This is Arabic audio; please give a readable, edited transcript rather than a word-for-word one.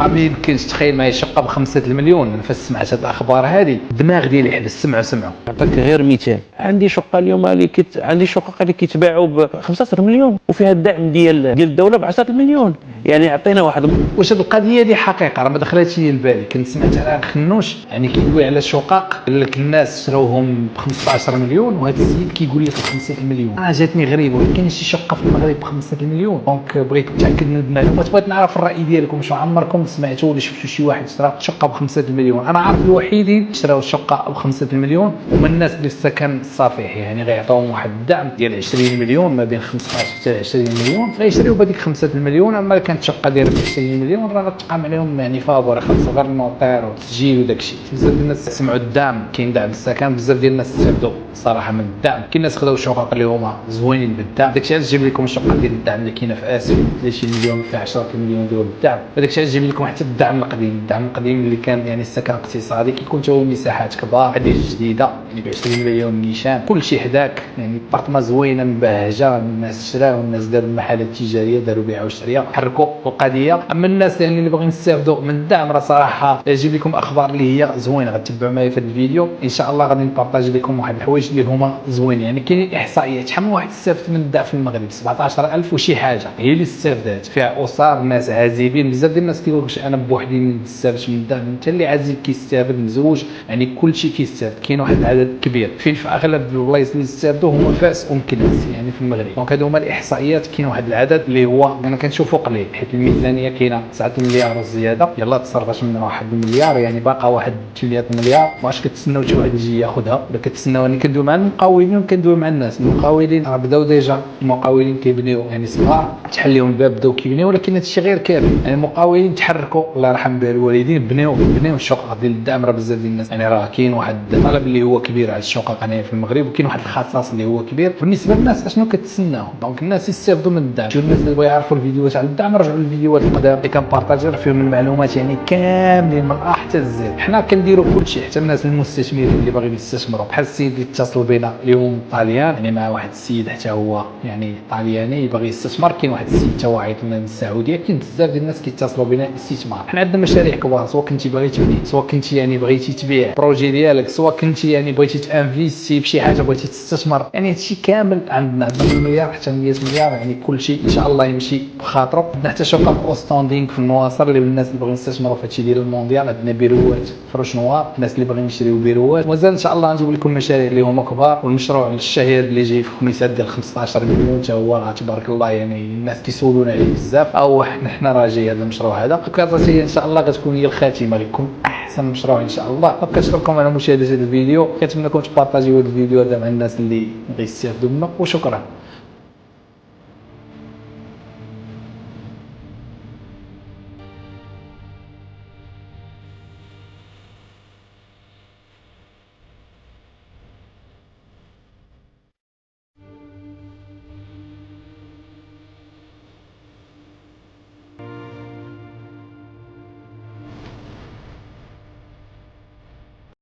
ما يمكنش تخيل معايا شقه ب5 المليون. فاش سمعت هاد الاخبار هذه الدماغ ديالي حبس. سمعوا نعطيك غير مثال. عندي شقه اليوم عندي شقق اللي كيتباعوا ب 15 مليون وفيها الدعم ديال الدوله ب 10 مليون. يعني عطينا واحد. واش هاد القضيه دي حقيقه؟ راه ما دخلتش لي لبالي. كنت سمعت على خنوش يعني كيقول على شقق قال لك الناس شراوهم ب 15 مليون وهذا السيد كيقول لك ب 5 المليون. انا جاتني غريبه. كاين شي شقه في المغرب ب 5 المليون. دونك بغيت نتاكد من المعلومات. بغيت نعرف الراي ديالكم. واش عمركم سمعتوا ولا شفتوا شي واحد شرا شقه ب 5 المليون؟ انا عارف الوحيدين شراو شقه ب 5 المليون هما الناس اللي السكن الصفيح، يعني غيعطيوهم واحد الدعم ديال 20 مليون ما بين 15 حتى 20 مليون غيشريو بهذيك 5 المليون. اما كانت شقه دايره ب 20 مليون راه غتقام عليهم يعني فابور، خاص غير النوطير والتسجيل وداكشي. بزاف ديال الناس سمعوا الدعم، كاين دعم السكن، بزاف ديال الناس استافدوا صراحه من الدعم. كاين ناس خداو شقق اللي هما زوينين بالدعم. داكشي علاش جايب لكم الشقه ديال الدعم اللي كاينه في اسفل 30 مليون في 10 مليون ديال الدعم. وداكشي علاش جايب لكم حتى الدعم القديم. الدعم القديم اللي كان يعني السكن الاقتصادي كيكون تا هو مساحات كبار، حديقه جديده يعني ب 20 مليون نيشان، كلشي حداك، يعني بارطما زوينه مبهجه. الناس شراو والناس داروا المحلات التجاريه، داروا بيع وشريه، حركوا القضيه. اما الناس يعني اللي باغيين يستافدوا من الدعم راه صراحه جايب لكم اخبار اللي هي زوينه. غتتبعوا معايا في هذا الفيديو ان شاء الله. غادي نبارطاجي لكم واحد الحوايج اللي هما زوينين. يعني كاينين احصائيات شحال من واحد استافد من الدعم في المغرب. 17000 وشي حاجه هي اللي استافدت فيها اسر، ناس عازبين. بزاف ديال الناس كيقول لك انا بوحدي ما استافدش من الدعم. انت اللي عازب كيستافد، مزوج، يعني كلشي كيستافد. كاين واحد العدد كبير فين في اغلب البلايص اللي استافدوا هما فاس ومكناس يعني في المغرب. دونك هادو هما الاحصائيات. كاين واحد العدد اللي هو انا كنشوفو قليل حيت الميزانيه كاينه 9 مليار وزياده. يلاه تصرفاش منها 1 مليار، يعني باقا واحد 3 مليار. واش كتسناو شي واحد يجي ياخذها ولا كتسناو؟ انا كندوي مع المقاولين وكندوي مع الناس. المقاولين راه بداو ديجا، المقاولين كيبنيو يعني صغار تحل لهم الباب بداو كيبنيو، ولكن هادشي غير كافي. يعني المقاولين تحركوا الله يرحم بها الوالدين، بنيو الشقق ديال الدعم. راه بزاف ديال الناس يعني راه كاين واحد الطلب اللي هو كبير على الشقق هنا في المغرب، وكاين واحد الخصاص اللي هو كبير بالنسبه للناس. اشنو كتسناو؟ دونك الناس يستافدوا من الدعم. شوف الناس اللي بغاو يعرفوا الفيديوهات على الدعم رجعوا للفيديوهات القدام اللي كنبارطاجي فيهم المعلومات يعني كاملين من الأ حتى الزد. حنا كنديروا كلشي حتى الناس المستثمرين اللي باغيين يستثمروا. بحال السيد اللي اتصل بنا اليوم طاليان، يعني مع واحد السيد حتى هو يعني طالياني باغي يستثمر. كاين واحد السيد حتى هو عيط لنا من السعوديه. كاين بزاف ديال الناس كيتصلوا بنا استثمار. حنا عندنا مشاريع كبار، سواء كنتي باغي تبني، سواء كنتي يعني بغيتي تبيع بروجي ديالك، سواء كنتي يعني بغيتي تانفيستي بشي حاجه، بغيتي تستثمر. يعني هادشي كامل عندنا من مليار حتى 100 مليار. يعني كلشي ان شاء الله يمشي بخاطره. عندنا حتى شقق اوستوندينغ في النواصر اللي الناس اللي بغيو يستثمروا في هادشي ديال المونديال. عندنا بيروات فروش نوار، الناس اللي باغيين يشريو بيروات. ومازال ان شاء الله نجيب لكم مشاريع اللي هما كبار. والمشروع الشهير اللي جاي في خميسات ديال 15 مليون حتى هو تبارك الله، يعني الناس كيسولونا عليه بزاف. او حنا راه جاي هذا المشروع هذا ان شاء الله غتكون هي الخاتمه، غيكون احسن مشروع ان شاء الله. كنشكركم على مشاهده هذا الفيديو. كنتمنىكم تبارطاجيو هذا الفيديو هذا مع الناس اللي غيستافدوا منه، وشكرا.